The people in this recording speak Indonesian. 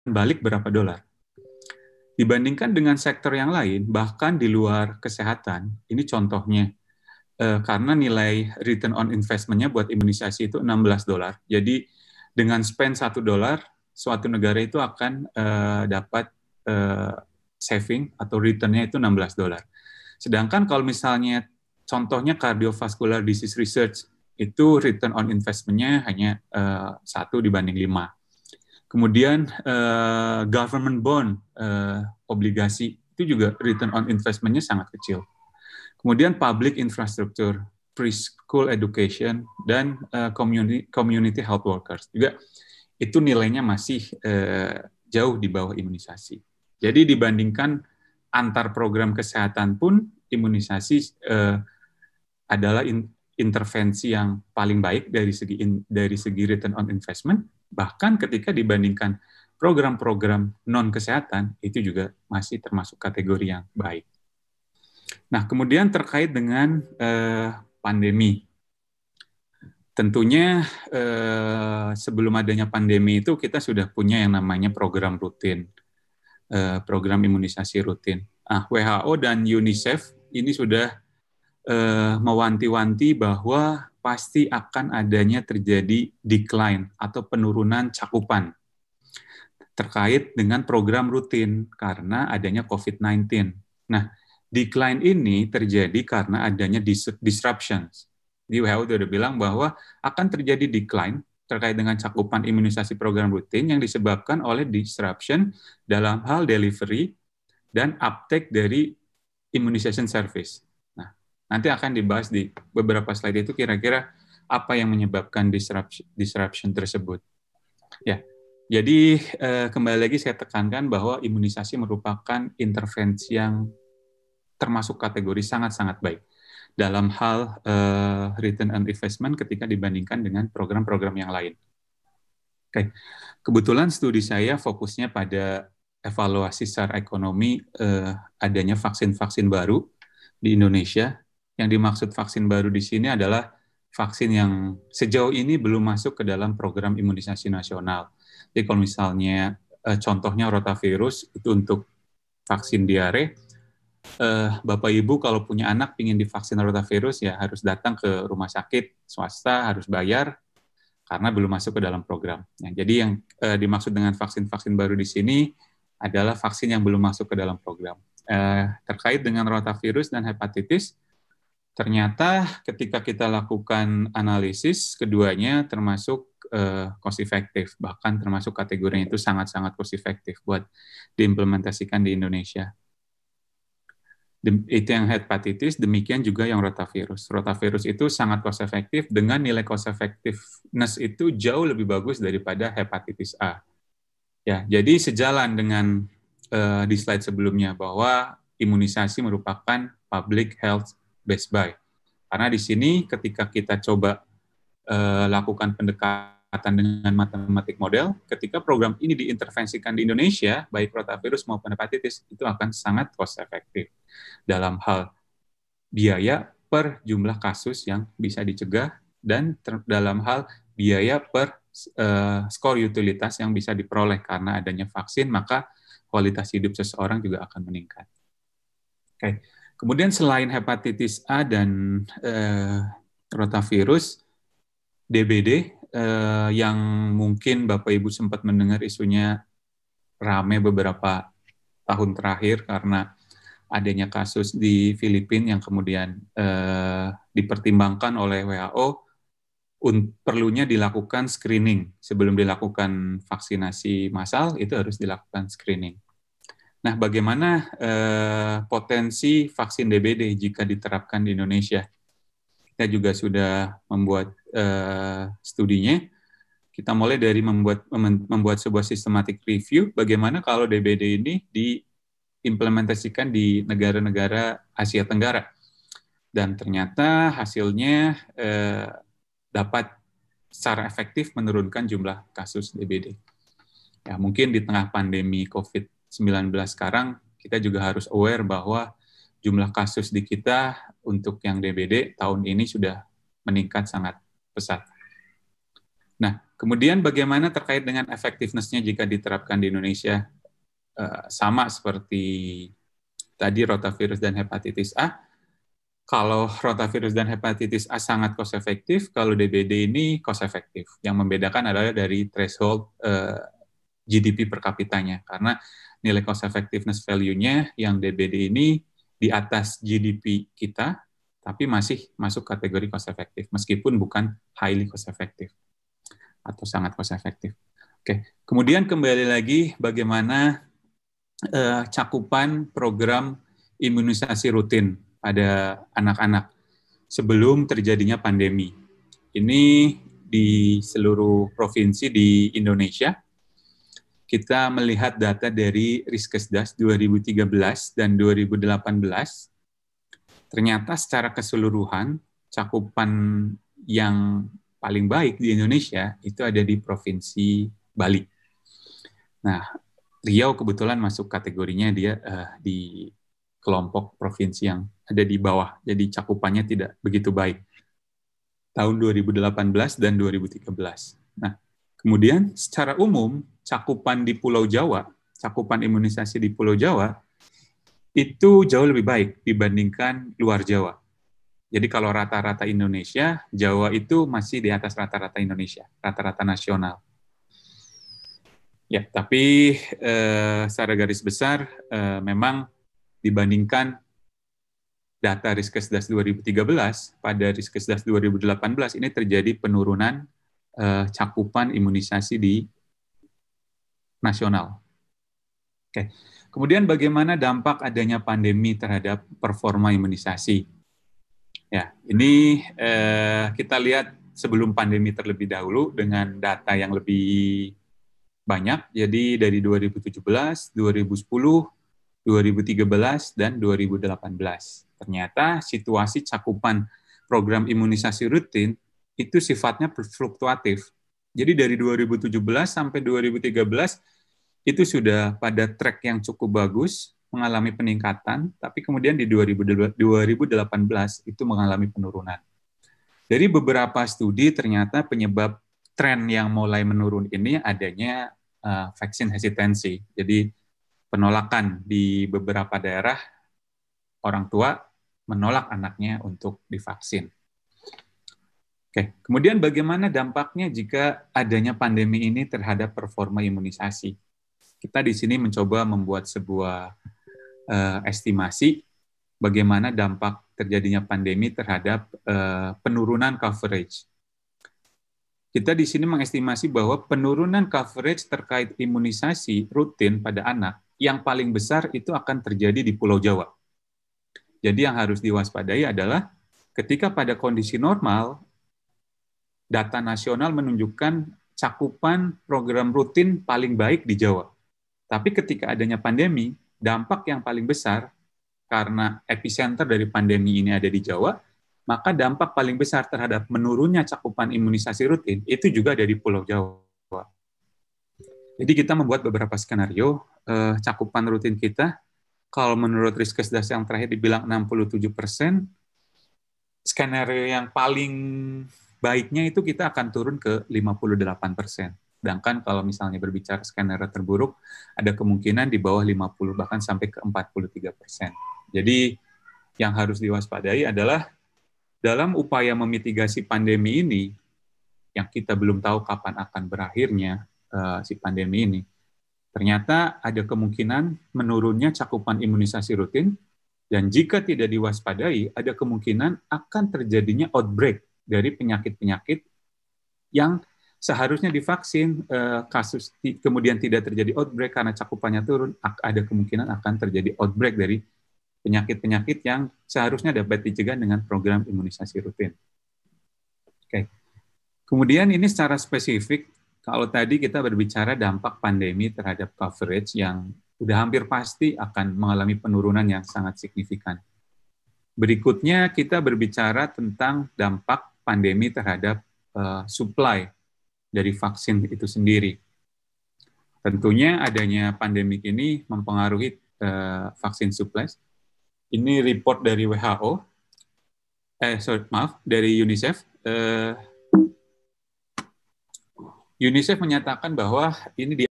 balik berapa dolar. Dibandingkan dengan sektor yang lain, bahkan di luar kesehatan, ini contohnya, karena nilai return on investment-nya buat imunisasi itu $16. Jadi dengan spend $1, suatu negara itu akan dapat saving atau return-nya itu $16. Sedangkan kalau misalnya contohnya cardiovascular disease research, itu return on investment-nya hanya 1:5. Kemudian government bond, obligasi, itu juga return on investment-nya sangat kecil. Kemudian public infrastructure, preschool education, dan community health workers. Juga itu nilainya masih jauh di bawah imunisasi. Jadi dibandingkan antar program kesehatan pun, imunisasi adalah intervensi yang paling baik dari segi return on investment. Bahkan ketika dibandingkan program-program non-kesehatan, itu juga masih termasuk kategori yang baik. Nah, kemudian terkait dengan pandemi. Tentunya sebelum adanya pandemi itu kita sudah punya yang namanya program rutin, program imunisasi rutin. WHO dan UNICEF ini sudah mewanti-wanti bahwa pasti akan adanya terjadi decline atau penurunan cakupan terkait dengan program rutin karena adanya COVID-19. Nah, decline ini terjadi karena adanya disruptions. Di WHO sudah bilang bahwa akan terjadi decline terkait dengan cakupan imunisasi program rutin yang disebabkan oleh disruption dalam hal delivery dan uptake dari immunization service. Nanti akan dibahas di beberapa slide itu kira-kira apa yang menyebabkan disruption tersebut. Ya, jadi kembali lagi saya tekankan bahwa imunisasi merupakan intervensi yang termasuk kategori sangat-sangat baik dalam hal return on investment ketika dibandingkan dengan program-program yang lain. Oke, kebetulan studi saya fokusnya pada evaluasi secara ekonomi adanya vaksin-vaksin baru di Indonesia. Yang dimaksud vaksin baru di sini adalah vaksin yang sejauh ini belum masuk ke dalam program imunisasi nasional. Jadi kalau misalnya contohnya rotavirus itu untuk vaksin diare, Bapak Ibu kalau punya anak ingin divaksin rotavirus ya harus datang ke rumah sakit swasta, harus bayar karena belum masuk ke dalam program. Nah, jadi yang dimaksud dengan vaksin-vaksin baru di sini adalah vaksin yang belum masuk ke dalam program. Terkait dengan rotavirus dan hepatitis, ternyata ketika kita lakukan analisis, keduanya termasuk cost effective, bahkan termasuk kategorinya itu sangat-sangat cost effective buat diimplementasikan di Indonesia. Itu yang hepatitis, demikian juga yang rotavirus. Rotavirus itu sangat cost effective dengan nilai cost effectiveness itu jauh lebih bagus daripada hepatitis A. Ya, jadi sejalan dengan di slide sebelumnya bahwa imunisasi merupakan public health best buy. Karena di sini ketika kita coba lakukan pendekatan dengan matematik model, ketika program ini diintervensikan di Indonesia, baik rotavirus maupun hepatitis, itu akan sangat cost efektif dalam hal biaya per jumlah kasus yang bisa dicegah dan dalam hal biaya per skor utilitas yang bisa diperoleh karena adanya vaksin, maka kualitas hidup seseorang juga akan meningkat. Oke. Kemudian selain hepatitis A dan rotavirus, DBD yang mungkin Bapak Ibu sempat mendengar isunya rame beberapa tahun terakhir karena adanya kasus di Filipina yang kemudian dipertimbangkan oleh WHO perlunya dilakukan screening sebelum dilakukan vaksinasi massal, itu harus dilakukan screening. Nah, bagaimana potensi vaksin DBD jika diterapkan di Indonesia? Kita juga sudah membuat studinya. Kita mulai dari membuat sebuah systematic review bagaimana kalau DBD ini diimplementasikan di negara-negara Asia Tenggara. Dan ternyata hasilnya dapat secara efektif menurunkan jumlah kasus DBD. Ya, mungkin di tengah pandemi COVID-19 sekarang, kita juga harus aware bahwa jumlah kasus di kita untuk yang DBD tahun ini sudah meningkat sangat pesat. Nah, Kemudian bagaimana terkait dengan effectiveness-nya jika diterapkan di Indonesia? Sama seperti tadi rotavirus dan hepatitis A. Kalau rotavirus dan hepatitis A sangat cost efektif, kalau DBD ini cost efektif. Yang membedakan adalah dari threshold GDP per kapitanya, karena nilai cost effectiveness value-nya yang DBD ini di atas GDP kita, tapi masih masuk kategori cost efektif, meskipun bukan highly cost efektif atau sangat cost efektif. Oke, kemudian kembali lagi bagaimana cakupan program imunisasi rutin pada anak-anak sebelum terjadinya pandemi. Ini di seluruh provinsi di Indonesia. Kita melihat data dari Riskesdas 2013 dan 2018. Ternyata secara keseluruhan cakupan yang paling baik di Indonesia itu ada di Provinsi Bali. Nah, Riau kebetulan masuk kategorinya dia di kelompok provinsi yang ada di bawah, jadi cakupannya tidak begitu baik. Tahun 2018 dan 2013. Nah, kemudian secara umum cakupan di Pulau Jawa, cakupan imunisasi di Pulau Jawa itu jauh lebih baik dibandingkan luar Jawa. Jadi kalau rata-rata Indonesia, Jawa itu masih di atas rata-rata Indonesia, rata-rata nasional. Ya, tapi secara garis besar memang dibandingkan data Riskesdas 2013 pada Riskesdas 2018 ini terjadi penurunan cakupan imunisasi di nasional. Oke. Kemudian bagaimana dampak adanya pandemi terhadap performa imunisasi? Ya, ini kita lihat sebelum pandemi terlebih dahulu dengan data yang lebih banyak. Jadi dari 2017, 2010, 2013, dan 2018. Ternyata situasi cakupan program imunisasi rutin itu sifatnya fluktuatif. Jadi dari 2017 sampai 2013 itu sudah pada track yang cukup bagus, mengalami peningkatan, tapi kemudian di 2018 itu mengalami penurunan. Dari beberapa studi ternyata penyebab tren yang mulai menurun ini adanya vaksin hesitancy. Jadi penolakan di beberapa daerah, orang tua menolak anaknya untuk divaksin. Oke, kemudian bagaimana dampaknya jika adanya pandemi ini terhadap performa imunisasi? Kita di sini mencoba membuat sebuah estimasi bagaimana dampak terjadinya pandemi terhadap penurunan coverage. Kita di sini mengestimasi bahwa penurunan coverage terkait imunisasi rutin pada anak yang paling besar itu akan terjadi di Pulau Jawa. Jadi yang harus diwaspadai adalah ketika pada kondisi normal, data nasional menunjukkan cakupan program rutin paling baik di Jawa. Tapi ketika adanya pandemi, dampak yang paling besar karena epicenter dari pandemi ini ada di Jawa, maka dampak paling besar terhadap menurunnya cakupan imunisasi rutin itu juga ada di Pulau Jawa. Jadi kita membuat beberapa skenario cakupan rutin kita. Kalau menurut Riskesdas yang terakhir dibilang 67%, skenario yang paling baiknya itu kita akan turun ke 58%. Sedangkan kalau misalnya berbicara skenario terburuk, ada kemungkinan di bawah 50, bahkan sampai ke 43%. Jadi yang harus diwaspadai adalah dalam upaya memitigasi pandemi ini, yang kita belum tahu kapan akan berakhirnya si pandemi ini, ternyata ada kemungkinan menurunnya cakupan imunisasi rutin, dan jika tidak diwaspadai, ada kemungkinan akan terjadinya outbreak dari penyakit-penyakit yang seharusnya divaksin, kasus kemudian tidak terjadi outbreak karena cakupannya turun, ada kemungkinan akan terjadi outbreak dari penyakit-penyakit yang seharusnya dapat dicegah dengan program imunisasi rutin. Oke. Kemudian ini secara spesifik, kalau tadi kita berbicara dampak pandemi terhadap coverage yang sudah hampir pasti akan mengalami penurunan yang sangat signifikan. Berikutnya kita berbicara tentang dampak pandemi terhadap supply dari vaksin itu sendiri. Tentunya adanya pandemik ini mempengaruhi vaksin supply. Ini report dari WHO, dari UNICEF. UNICEF menyatakan bahwa ini